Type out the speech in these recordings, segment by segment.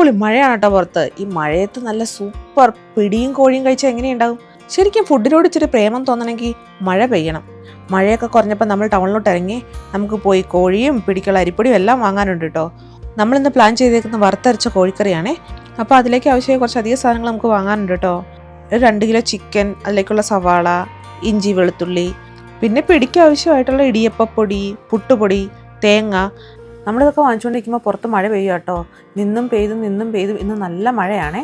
അടിപൊളി മഴയാണ് കേട്ടോ പുറത്ത്. ഈ മഴയത്ത് നല്ല സൂപ്പർ പിടിയും കോഴിയും കഴിച്ചാൽ എങ്ങനെയുണ്ടാവും? ശരിക്കും ഫുഡിനോട് ഇച്ചിരി പ്രേമം തോന്നണമെങ്കിൽ മഴ പെയ്യണം. മഴയൊക്കെ കുറഞ്ഞപ്പോൾ നമ്മൾ ടൗണിലോട്ട് ഇറങ്ങി നമുക്ക് പോയി കോഴിയും പിടിക്കുള്ള അരിപ്പൊടിയും എല്ലാം വാങ്ങാനുണ്ട് കേട്ടോ. നമ്മളിന്ന് പ്ലാൻ ചെയ്തേക്കുന്ന വറുത്തരച്ച കോഴിക്കറിയാണേ. അപ്പോൾ അതിലേക്ക് ആവശ്യമായ കുറച്ചധികം സാധനങ്ങൾ നമുക്ക് വാങ്ങാനുണ്ട് കേട്ടോ. ഒരു 2 കിലോ ചിക്കൻ, അതിലേക്കുള്ള സവാള, ഇഞ്ചി, വെളുത്തുള്ളി, പിന്നെ പിടിക്ക് ആവശ്യമായിട്ടുള്ള ഇടിയപ്പപ്പൊടി, പുട്ടുപൊടി, തേങ്ങ. നമ്മളിതൊക്കെ വാങ്ങിച്ചുകൊണ്ടിരിക്കുമ്പോൾ പുറത്ത് മഴ പെയ്യുക കേട്ടോ. നിന്നും പെയ്തും ഇന്ന് നല്ല മഴയാണേ.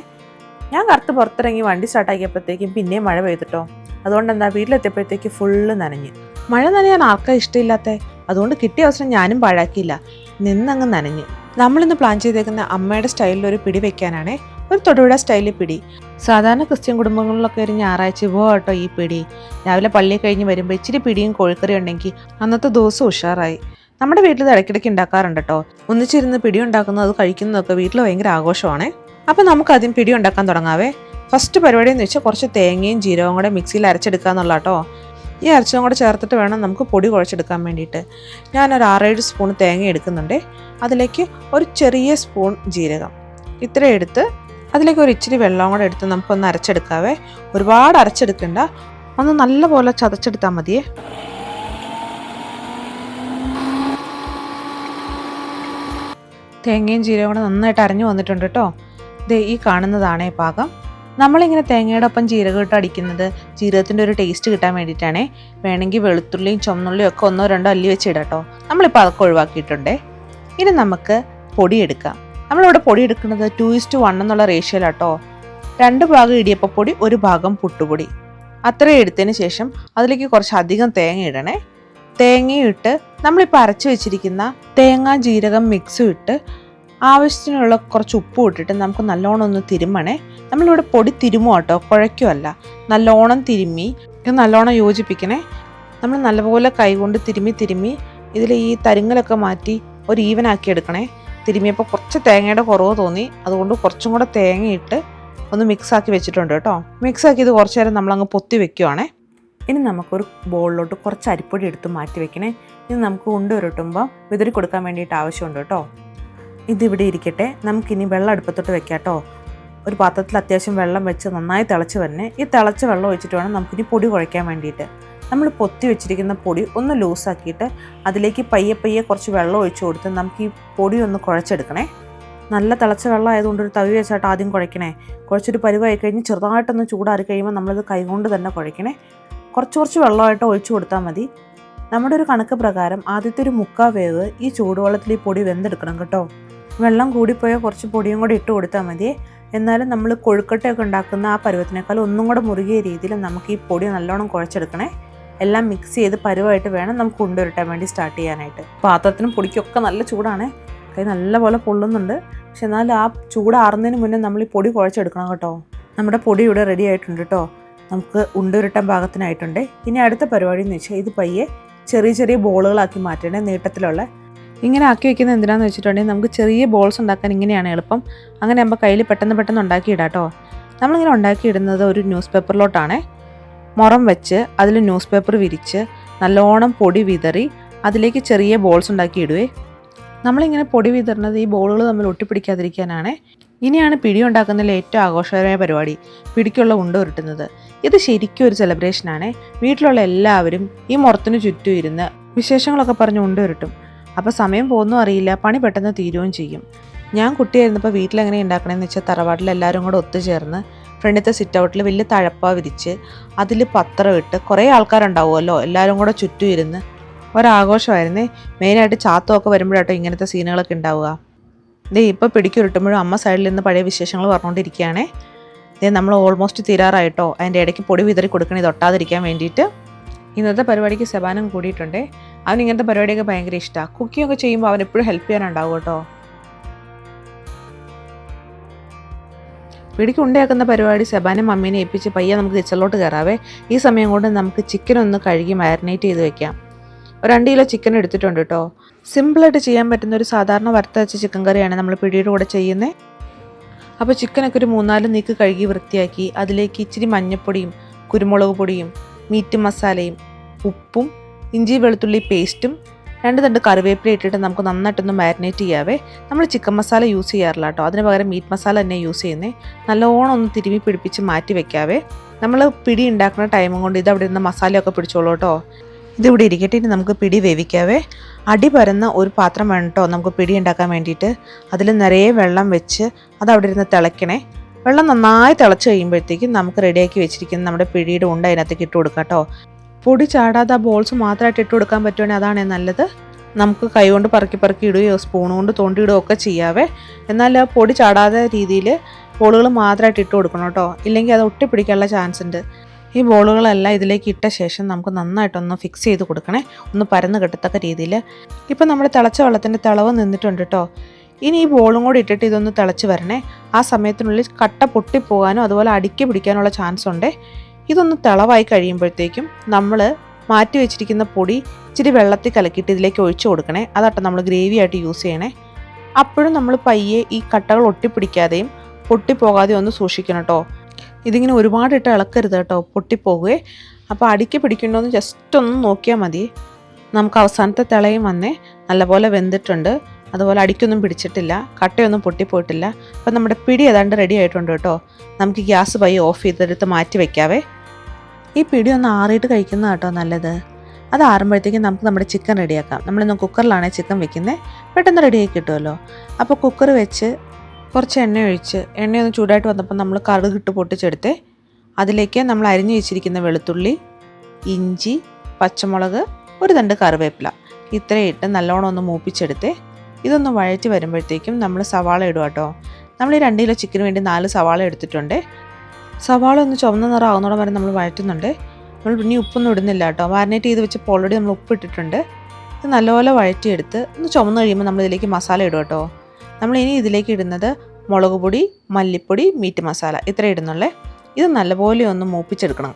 ഞാൻ കറക്റ്റ് പുറത്തിറങ്ങി വണ്ടി സ്റ്റാർട്ടാക്കിയപ്പോഴത്തേക്കും പിന്നെയും മഴ പെയ്തിട്ടോ. അതുകൊണ്ട് എന്താ വീട്ടിലെത്തിയപ്പോഴത്തേക്ക് ഫുള്ള് നനഞ്ഞ്. മഴ നനയാൻ ആർക്കാ ഇഷ്ടമില്ലാത്ത? അതുകൊണ്ട് കിട്ടിയ അവസരം ഞാനും പാഴാക്കിയില്ല, നിന്നങ്ങ് നനഞ്ഞ്. നമ്മളിന്ന് പ്ലാൻ ചെയ്തേക്കുന്ന അമ്മയുടെ സ്റ്റൈലിൽ ഒരു പിടി വെക്കാനാണേ. ഒരു തൊടുപുഴ സ്റ്റൈലിൽ പിടി. സാധാരണ ക്രിസ്ത്യൻ കുടുംബങ്ങളിലൊക്കെ ഒരു ഞായറാഴ്ച കേട്ടോ ഈ പിടി. രാവിലെ പള്ളി കഴിഞ്ഞ് വരുമ്പോൾ ഇച്ചിരി പിടിയും കോഴിക്കറി ഉണ്ടെങ്കിൽ അന്നത്തെ ദിവസം ഉഷാറായി. നമ്മുടെ വീട്ടിൽ ഇത് ഇടയ്ക്കിടയ്ക്ക് ഉണ്ടാക്കാറുണ്ട് കേട്ടോ. ഒന്നിച്ചിരുന്ന് പിടി ഉണ്ടാക്കുന്നത്, അത് കഴിക്കുന്നതൊക്കെ വീട്ടിൽ ഭയങ്കര ആഘോഷമാണ്. അപ്പം നമുക്ക് ആദ്യം പിടി ഉണ്ടാക്കാൻ തുടങ്ങാവേ. ഫസ്റ്റ് പരിപാടി എന്ന് വെച്ചാൽ കുറച്ച് തേങ്ങയും ജീരകവും കൂടെ മിക്സിയിൽ അരച്ചെടുക്കുക എന്നുള്ള കേട്ടോ. ഈ അരച്ചതും കൂടെ ചേർത്തിട്ട് വേണം നമുക്ക് പൊടി കുഴച്ചെടുക്കാൻ വേണ്ടിയിട്ട്. ഞാനൊരു 6-7 സ്പൂൺ തേങ്ങ എടുക്കുന്നുണ്ട്. അതിലേക്ക് ഒരു ചെറിയ സ്പൂൺ ജീരകം ഇത്ര എടുത്ത് അതിലേക്ക് ഒരു ഇച്ചിരി വെള്ളം കൂടെ എടുത്ത് നമുക്കൊന്ന് അരച്ചെടുക്കാവേ. ഒരുപാട് അരച്ചെടുക്കണ്ട, ഒന്ന് നല്ലപോലെ ചതച്ചെടുത്താൽ മതിയേ. തേങ്ങയും ജീരകവും കൂടെ നന്നായിട്ട് അരഞ്ഞു വന്നിട്ടുണ്ട് കേട്ടോ. ഈ കാണുന്നതാണേ പാകം. നമ്മളിങ്ങനെ തേങ്ങയുടെ ഒപ്പം ജീരകം ഇട്ട് അടിക്കുന്നത് ജീരകത്തിൻ്റെ ഒരു ടേസ്റ്റ് കിട്ടാൻ വേണ്ടിയിട്ടാണേ. വേണമെങ്കിൽ വെളുത്തുള്ളിയും ചുവന്നുള്ളിയും ഒക്കെ 1-2 അല്ലി വെച്ച് ഇടാം കേട്ടോ. നമ്മളിപ്പോൾ അതൊക്കെ ഒഴിവാക്കിയിട്ടുണ്ടേ. ഇനി നമുക്ക് പൊടിയെടുക്കാം. നമ്മളിവിടെ പൊടി എടുക്കുന്നത് 2:1 എന്നുള്ള റേഷ്യോയിലാട്ടോ. 2 ഭാഗം ഇടിയപ്പപ്പൊടി, 1 ഭാഗം പുട്ടുപൊടി, അത്രയും എടുത്തതിന് ശേഷം അതിലേക്ക് കുറച്ച് അധികം തേങ്ങ ഇടണേ. തേങ്ങയും ഇട്ട് നമ്മളിപ്പോൾ അരച്ച് വെച്ചിരിക്കുന്ന തേങ്ങ ജീരകം മിക്സും ഇട്ട് ആവശ്യത്തിനുള്ള കുറച്ച് ഉപ്പും ഇട്ടിട്ട് നമുക്ക് നല്ലോണം ഒന്ന് തിരുമ്മണേ. നമ്മളിവിടെ പൊടി തിരുമുക കേട്ടോ, കുഴയ്ക്കുമല്ല. നല്ലോണം തിരുമ്മി ഇത് നല്ലോണം യോജിപ്പിക്കണേ. നമ്മൾ നല്ലപോലെ കൈകൊണ്ട് തിരുമ്മി ഇതിൽ ഈ തരിങ്ങലൊക്കെ മാറ്റി ഒരു ഈവനാക്കി എടുക്കണേ. തിരുമ്മിയപ്പോൾ കുറച്ച് തേങ്ങയുടെ കുറവ് തോന്നി, അതുകൊണ്ട് കുറച്ചും കൂടെ തേങ്ങയിട്ട് ഒന്ന് മിക്സാക്കി വെച്ചിട്ടുണ്ട് കേട്ടോ. മിക്സാക്കി ഇത് കുറച്ച് നേരം നമ്മളങ്ങ് പൊത്തി വെക്കുവാണേ. ഇനി നമുക്കൊരു ബോളിലോട്ട് കുറച്ച് അരിപ്പൊടി എടുത്ത് മാറ്റി വെക്കണേ. ഇത് നമുക്ക് ഉരുട്ടുമ്പോൾ വിതറി കൊടുക്കാൻ വേണ്ടിയിട്ട് ആവശ്യമുണ്ട് കേട്ടോ. ഇതിവിടെ ഇരിക്കട്ടെ. നമുക്കിനി വെള്ളം അടുപ്പത്തോട്ട് വെക്കാം കേട്ടോ. ഒരു പാത്രത്തിൽ അത്യാവശ്യം വെള്ളം വെച്ച് നന്നായി തിളച്ച് വരണേ. ഈ തിളച്ച വെള്ളം ഒഴിച്ചിട്ട് വേണം നമുക്കിനി പൊടി കുഴയ്ക്കാൻ വേണ്ടിയിട്ട്. നമ്മൾ പൊത്തി വെച്ചിരിക്കുന്ന പൊടി ഒന്ന് ലൂസാക്കിയിട്ട് അതിലേക്ക് പയ്യെ കുറച്ച് വെള്ളം ഒഴിച്ചു കൊടുത്ത് നമുക്ക് ഈ പൊടി ഒന്ന് കുഴച്ചെടുക്കണേ. നല്ല തിളച്ച വെള്ളം ആയതുകൊണ്ട് ഒരു തവി വെച്ചായിട്ട് ആദ്യം കുഴയ്ക്കണേ. കുഴച്ചൊരു പരുവായി കഴിഞ്ഞ് ചെറുതായിട്ടൊന്ന് ചൂടാറി കഴിയുമ്പോൾ നമ്മളിത് കൈകൊണ്ട് തന്നെ കുഴയ്ക്കണേ. കുറച്ച് വെള്ളമായിട്ട് ഒഴിച്ചു കൊടുത്താൽ മതി. നമ്മുടെ ഒരു കണക്ക് പ്രകാരം ആദ്യത്തെ ഒരു 3/4 വേവ് ഈ ചൂടുവെള്ളത്തിൽ ഈ പൊടി വെന്തെടുക്കണം കേട്ടോ. വെള്ളം കൂടിപ്പോയാൽ കുറച്ച് പൊടിയും കൂടി ഇട്ട് കൊടുത്താൽ മതി. എന്നാലും നമ്മൾ കൊഴുക്കട്ടയൊക്കെ ഉണ്ടാക്കുന്ന ആ പരുവത്തിനേക്കാൾ ഒന്നും കൂടെ മുറുകിയ രീതിയിൽ നമുക്ക് ഈ പൊടി നല്ലോണം കുഴച്ചെടുക്കണേ. എല്ലാം മിക്സ് ചെയ്ത് പരുവായിട്ട് വേണം നമുക്ക് ഉരുട്ടാൻ വേണ്ടി സ്റ്റാർട്ട് ചെയ്യാനായിട്ട്. പാത്രത്തിനും പൊടിക്കൊക്കെ നല്ല ചൂടാണ്, കൈ നല്ലപോലെ പൊള്ളുന്നുണ്ട്. പക്ഷെ എന്നാലും ആ ചൂടാറുന്നതിന് മുന്നേ നമ്മൾ ഈ പൊടി കുഴച്ചെടുക്കണം കേട്ടോ. നമ്മുടെ പൊടി ഇവിടെ റെഡി ആയിട്ടുണ്ട് കേട്ടോ. നമുക്ക് ഉരുട്ടാൻ പാകത്തിനായിട്ടുണ്ട്. ഇനി അടുത്ത പരിപാടി എന്ന് വെച്ചാൽ ഇത് പയ്യെ ചെറിയ ബോളുകളാക്കി മാറ്റണേ, നീട്ടത്തിലുള്ള. ഇങ്ങനെ ആക്കി വെക്കുന്നത് എന്തിനാന്ന് വെച്ചിട്ടുണ്ടെങ്കിൽ നമുക്ക് ചെറിയ ബോൾസ് ഉണ്ടാക്കാൻ ഇങ്ങനെയാണ് എളുപ്പം. അങ്ങനെ ആകുമ്പോൾ കയ്യിൽ പെട്ടെന്ന് ഉണ്ടാക്കിയിടാം കേട്ടോ. നമ്മളിങ്ങനെ ഉണ്ടാക്കിയിടുന്നത് ഒരു ന്യൂസ് പേപ്പറിലോട്ടാണ്. മുറം വെച്ച് അതിൽ ന്യൂസ് പേപ്പർ വിരിച്ച് നല്ലോണം പൊടി വിതറി അതിലേക്ക് ചെറിയ ബോൾസ് ഉണ്ടാക്കി ഇടുവേ. നമ്മളിങ്ങനെ പൊടി വിതറുന്നത് ഈ ബോളുകൾ തമ്മിൽ ഒട്ടിപ്പിടിക്കാതിരിക്കാനാണ്. ഇനിയാണ് പിടി ഉണ്ടാക്കുന്നതിൽ ഏറ്റവും ആഘോഷകരമായ പരിപാടി, പിടിക്കുള്ള ഉരുട്ടുന്നത്. ഇത് ശരിക്കും ഒരു സെലിബ്രേഷനാണ്. വീട്ടിലുള്ള എല്ലാവരും ഈ മുറത്തിന് ചുറ്റും ഇരുന്ന് വിശേഷങ്ങളൊക്കെ പറഞ്ഞ് ഉരുട്ടും. അപ്പോൾ സമയം പോകുന്നും അറിയില്ല, പണി പെട്ടെന്ന് തീരുകയും ചെയ്യും. ഞാൻ കുട്ടിയായിരുന്നപ്പോൾ വീട്ടിലെങ്ങനെ ഉണ്ടാക്കണമെന്ന് വെച്ചാൽ തറവാട്ടിൽ എല്ലാവരും കൂടെ ഒത്തുചേർന്ന് ഫ്രണ്ടിലത്തെ സിറ്റ് ഔട്ടിൽ വലിയ തഴപ്പ വിരിച്ച് അതിൽ പത്രം ഇട്ട് കുറേ ആൾക്കാരുണ്ടാവുമല്ലോ, എല്ലാവരും കൂടെ ചുറ്റും ഇരുന്ന് ഒരാഘോഷമായിരുന്നേ. മെയിനായിട്ട് ചാത്തമൊക്കെ വരുമ്പോഴാട്ടോ ഇങ്ങനത്തെ സീനുകളൊക്കെ ഉണ്ടാവുക. ഇപ്പോൾ പിടിക്കുരുട്ടുമ്പോഴും അമ്മ സൈഡിൽ നിന്ന് പഴയ വിശേഷങ്ങൾ പറഞ്ഞുകൊണ്ടിരിക്കുകയാണേ. നമ്മൾ ഓൾമോസ്റ്റ് തീരാറായിട്ടോ. അതിൻ്റെ ഇടയ്ക്ക് പൊടി വിതറി കൊടുക്കണം, ഇത് ഒട്ടാതിരിക്കാൻ വേണ്ടിയിട്ട്. ഇന്നത്തെ പരിപാടിക്ക് സെബാനും കൂടിയിട്ടുണ്ട്. അവൻ ഇങ്ങനത്തെ പരിപാടിയൊക്കെ ഭയങ്കര ഇഷ്ടമാണ്. കുക്കിംഗ് ഒക്കെ ചെയ്യുമ്പോൾ അവൻ എപ്പോഴും ഹെൽപ്പ് ചെയ്യാനുണ്ടാവും കേട്ടോ. പിടിക്ക് ഉണ്ടയാക്കുന്ന പരിപാടി സെബാനും മമ്മീനെ ഏൽപ്പിച്ച് പയ്യെ നമുക്ക് കിച്ചണിലോട്ട് കയറാവേ. ഈ സമയം കൊണ്ട് നമുക്ക് ചിക്കൻ ഒന്ന് കഴുകി മാരിനേറ്റ് ചെയ്ത് വെക്കാം. ഒരു 2 കിലോ ചിക്കൻ എടുത്തിട്ടുണ്ട് കേട്ടോ. സിമ്പിളായിട്ട് ചെയ്യാൻ പറ്റുന്ന ഒരു സാധാരണ വറുത്തരച്ച ചിക്കൻ കറിയാണ് നമ്മൾ പിടിയുടെ കൂടെ ചെയ്യുന്നത്. അപ്പോൾ ചിക്കനൊക്കെ ഒരു 3-4 നീക്ക് കഴുകി വൃത്തിയാക്കി അതിലേക്ക് ഇച്ചിരി മഞ്ഞൾപ്പൊടിയും കുരുമുളക് പൊടിയും മീറ്റ് മസാലയും ഉപ്പും ഇഞ്ചി വെളുത്തുള്ളി പേസ്റ്റും 2 തണ്ട് കറിവേപ്പില ഇട്ടിട്ട് നമുക്ക് നന്നായിട്ടൊന്ന് മാരിനേറ്റ് ചെയ്യാവേ. നമ്മൾ ചിക്കൻ മസാല യൂസ് ചെയ്യാറില്ല കേട്ടോ, അതിന് പകരം മീറ്റ് മസാല തന്നെ യൂസ് ചെയ്യുന്നത്. നല്ലോണം ഒന്ന് തിരുമ്മി പിടിപ്പിച്ച് മാറ്റി വെക്കാവേ. നമ്മൾ പിടി ഉണ്ടാക്കുന്ന ടൈമും കൊണ്ട് ഇത് അവിടെ ഇരുന്ന് മസാലയൊക്കെ പിടിച്ചോളൂ കേട്ടോ. ഇതിവിടെ ഇരിക്കട്ടെ. ഇനി നമുക്ക് പിടി വേവിക്കാവേ. അടി പരന്ന ഒരു പാത്രം വേണം കേട്ടോ നമുക്ക് പിടി ഉണ്ടാക്കാൻ വേണ്ടിയിട്ട്. അതിൽ നിറയെ വെള്ളം വെച്ച് അത് അവിടെ ഇരുന്ന് തിളയ്ക്കണേ. വെള്ളം നന്നായി തിളച്ച് കഴിയുമ്പോഴത്തേക്കും നമുക്ക് റെഡിയാക്കി വെച്ചിരിക്കുന്ന നമ്മുടെ പിടിയുടെ ഉണ്ട അതിനകത്തേക്ക് ഇട്ട് കൊടുക്കാം കേട്ടോ. പൊടി ചാടാതെ ആ ബോൾസ് മാത്രമായിട്ട് ഇട്ട് കൊടുക്കാൻ പറ്റുവാണെങ്കിൽ അതാണ് നല്ലത്. നമുക്ക് കൈ കൊണ്ട് പറക്കി ഇടുകയോ സ്പൂൺ കൊണ്ട് തോണ്ടിയിടുകയോ ഒക്കെ ചെയ്യാവേ. എന്നാൽ പൊടി ചാടാതെ രീതിയിൽ ബോളുകൾ മാത്രമായിട്ട് ഇട്ട് കൊടുക്കണം കേട്ടോ, ഇല്ലെങ്കിൽ അത് ഒട്ടിപ്പിടിക്കാനുള്ള ചാൻസ് ഉണ്ട്. ഈ ബോളുകളെല്ലാം ഇതിലേക്ക് ഇട്ട ശേഷം നമുക്ക് നന്നായിട്ടൊന്ന് ഫിക്സ് ചെയ്ത് കൊടുക്കണേ, ഒന്ന് പരന്ന് കിട്ടത്തക്ക രീതിയിൽ. ഇപ്പം നമ്മുടെ തിളച്ച വെള്ളത്തിൻ്റെ തിളവ് നിന്നിട്ടുണ്ട് കേട്ടോ. ഇനി ഈ ബോളും കൂടി ഇട്ടിട്ട് ഇതൊന്ന് തിളച്ച് വരണേ. ആ സമയത്തിനുള്ളിൽ കട്ട പൊട്ടിപ്പോകാനോ അതുപോലെ അടുക്കി പിടിക്കാനുള്ള ചാൻസ് ഉണ്ട്. ഇതൊന്ന് തിളവായി കഴിയുമ്പോഴത്തേക്കും നമ്മൾ മാറ്റി വെച്ചിരിക്കുന്ന പൊടി ഇച്ചിരി വെള്ളത്തിൽ കലക്കിയിട്ട് ഇതിലേക്ക് ഒഴിച്ചു കൊടുക്കണേ. അതാട്ടോ നമ്മൾ ഗ്രേവി ആയിട്ട് യൂസ് ചെയ്യണേ. അപ്പോഴും നമ്മൾ പയ്യെ ഈ കട്ടകൾ ഒട്ടിപ്പിടിക്കാതെയും പൊട്ടിപ്പോകാതെയും ഒന്ന് സൂക്ഷിക്കണം കേട്ടോ. ഇതിങ്ങനെ ഒരുപാടിട്ട് ഇളക്കരുത് കേട്ടോ, പൊട്ടിപ്പോകുകയെ. അപ്പോൾ അടുക്കി പിടിക്കണ്ടോയെന്ന് ജസ്റ്റ് ഒന്ന് നോക്കിയാൽ മതി. നമുക്ക് അവസാനത്തെ തിളയും വന്നേ, നല്ലപോലെ വെന്തിട്ടുണ്ട്. അതുപോലെ അടിക്കൊന്നും പിടിച്ചിട്ടില്ല, കട്ടയൊന്നും പൊട്ടിപ്പോയിട്ടില്ല. അപ്പം നമ്മുടെ പിടി ഏതാണ്ട് റെഡി ആയിട്ടുണ്ട് കേട്ടോ. നമുക്ക് ഗ്യാസ് പയ്യെ ഓഫ് ചെയ്തെടുത്ത് മാറ്റി വയ്ക്കാവേ. ഈ പിടി ഒന്ന് ആറിയിട്ട് കഴിക്കുന്ന കേട്ടോ നല്ലത്. അത് ആറുമ്പോഴത്തേക്കും നമുക്ക് നമ്മുടെ ചിക്കൻ റെഡിയാക്കാം. നമ്മളിന്ന് കുക്കറിലാണ് ചിക്കൻ വെക്കുന്നത്, പെട്ടെന്ന് റെഡിയാക്കി കിട്ടുമല്ലോ. അപ്പോൾ കുക്കർ വെച്ച് കുറച്ച് എണ്ണ ഒഴിച്ച് എണ്ണയൊന്ന് ചൂടായിട്ട് വന്നപ്പോൾ നമ്മൾ കടുകിട്ട് പൊട്ടിച്ചെടുത്ത് അതിലേക്ക് നമ്മൾ അരിഞ്ഞു വെച്ചിരിക്കുന്ന വെളുത്തുള്ളി, ഇഞ്ചി, പച്ചമുളക്, ഒരു തണ്ട് കറിവേപ്പില ഇത്രയും ഇട്ട് നല്ലോണം ഒന്ന് മൂപ്പിച്ചെടുത്ത് ഇതൊന്ന് വഴറ്റി വരുമ്പോഴത്തേക്കും നമ്മൾ സവാള ഇടുക കേട്ടോ. നമ്മൾ ഈ 2 കിലോ ചിക്കന് വേണ്ടി 4 സവാള എടുത്തിട്ടുണ്ട്. സവാള ഒന്ന് ചുവന്ന നിറം ആകുന്നോളം വരെ നമ്മൾ വഴറ്റുന്നുണ്ട്. നമ്മൾ പിന്നെ ഉപ്പൊന്നും ഇടുന്നില്ല കേട്ടോ, മാരിനേറ്റ് ചെയ്ത് വെച്ചപ്പോൾ ഓൾറെഡി നമ്മൾ ഉപ്പ് ഇട്ടിട്ടുണ്ട്. ഇത് നല്ലപോലെ വഴറ്റിയെടുത്ത് ഒന്ന് ചുമന്ന് കഴിയുമ്പോൾ നമ്മൾ ഇതിലേക്ക് മസാല ഇടുക കേട്ടോ. നമ്മളിനി ഇതിലേക്ക് ഇടുന്നത് മുളക് പൊടി, മല്ലിപ്പൊടി, മീറ്റ് മസാല ഇത്ര ഇടുന്നുള്ളേ. ഇത് നല്ലപോലെ ഒന്ന് മൂപ്പിച്ചെടുക്കണം.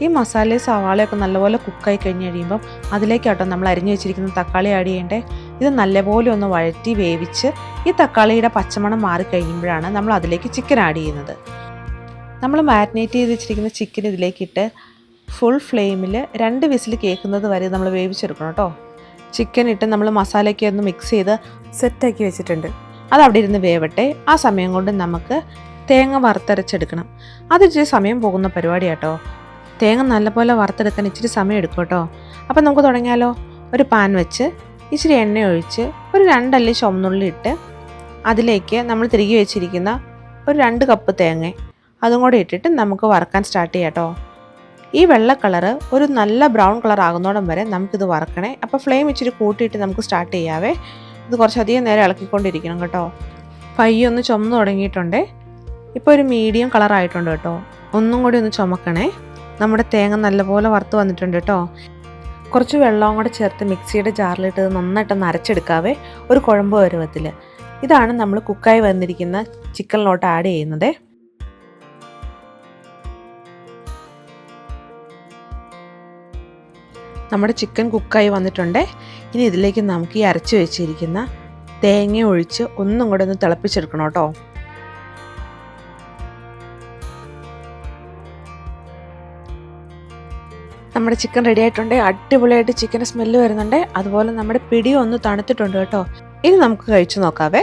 ഈ മസാലയും സവാളയൊക്കെ നല്ലപോലെ കുക്കായി കഴിഞ്ഞ് കഴിയുമ്പം അതിലേക്കാട്ടോ നമ്മൾ അരിഞ്ഞു വെച്ചിരിക്കുന്ന തക്കാളി ആഡ് ചെയ്യേണ്ടേ. ഇത് നല്ലപോലെ ഒന്ന് വഴറ്റി വേവിച്ച് ഈ തക്കാളിയുടെ പച്ചമണം മാറിക്കഴിയുമ്പോഴാണ് നമ്മൾ അതിലേക്ക് ചിക്കൻ ആഡ് ചെയ്യുന്നത്. നമ്മൾ മാരിനേറ്റ് ചെയ്ത് വെച്ചിരിക്കുന്ന ചിക്കൻ ഇതിലേക്കിട്ട് ഫുൾ ഫ്ലെയിമിൽ 2 വിസിൽ കേൾക്കുന്നത് വരെ നമ്മൾ വേവിച്ചെടുക്കണം കേട്ടോ. ചിക്കൻ ഇട്ട് നമ്മൾ മസാലയൊക്കെ ഒന്ന് മിക്സ് ചെയ്ത് സെറ്റാക്കി വെച്ചിട്ടുണ്ട്. അതവിടെ ഇരുന്ന് വേവട്ടെ. ആ സമയം കൊണ്ട് നമുക്ക് തേങ്ങ വറുത്തരച്ചെടുക്കണം. അതിച്ചിരി സമയം പോകുന്ന പരിപാടിയാട്ടോ. തേങ്ങ നല്ലപോലെ വറുത്തെടുക്കാൻ ഇച്ചിരി സമയം എടുക്കും കേട്ടോ. അപ്പം നമുക്ക് തുടങ്ങിയാലോ. ഒരു പാൻ വെച്ച് ഇച്ചിരി എണ്ണ ഒഴിച്ച് ഒരു 2 അല്ലി ചുവന്നുള്ളി ഇട്ട് അതിലേക്ക് നമ്മൾ തിരികെ വെച്ചിരിക്കുന്ന ഒരു 2 കപ്പ് തേങ്ങ അതും കൂടെ ഇട്ടിട്ട് നമുക്ക് വറുക്കാൻ സ്റ്റാർട്ട് ചെയ്യാം കേട്ടോ. ഈ വെള്ള കളറ് ഒരു നല്ല ബ്രൗൺ കളർ ആകുന്നോടം വരെ നമുക്കിത് വറുക്കണേ. അപ്പോൾ ഫ്ലെയിം ഇച്ചിരി കൂട്ടിയിട്ട് നമുക്ക് സ്റ്റാർട്ട് ചെയ്യാവേ. ഇത് കുറച്ചധികം നേരം ഇളക്കിക്കൊണ്ടിരിക്കണം കേട്ടോ. പയ്യെ ഒന്ന് ചുമന്ന് തുടങ്ങിയിട്ടുണ്ട്. ഇപ്പോൾ ഒരു മീഡിയം കളറായിട്ടുണ്ട് കേട്ടോ. ഒന്നും കൂടി ഒന്ന് ചുമക്കണേ. നമ്മുടെ തേങ്ങ നല്ലപോലെ വറുത്ത് വന്നിട്ടുണ്ട് കേട്ടോ. കുറച്ച് വെള്ളവും കൂടെ ചേർത്ത് മിക്സിയുടെ ജാറിലിട്ട് നന്നായിട്ടൊന്ന് അരച്ചെടുക്കാവേ, ഒരു കുഴമ്പ് പരുവത്തിൽ. ഇതാണ് നമ്മൾ കുക്കായി വന്നിരിക്കുന്ന ചിക്കനിലോട്ട് ആഡ് ചെയ്യുന്നത്. നമ്മുടെ ചിക്കൻ കുക്കായി വന്നിട്ടുണ്ട്. ഇനി ഇതിലേക്ക് നമുക്ക് ഈ അരച്ച് വെച്ചിരിക്കുന്ന തേങ്ങ ഒഴിച്ച് ഒന്നും കൂടെ ഒന്ന് തിളപ്പിച്ചെടുക്കണം കേട്ടോ. നമ്മുടെ ചിക്കൻ റെഡി ആയിട്ടുണ്ട്. അടിപൊളിയായിട്ട് ചിക്കൻ്റെ സ്മെല്ല് വരുന്നുണ്ട്. അതുപോലെ നമ്മുടെ പിടി ഒന്ന് തണുത്തിട്ടുണ്ട് കേട്ടോ. ഇനി നമുക്ക് കഴിച്ചു നോക്കാവേ.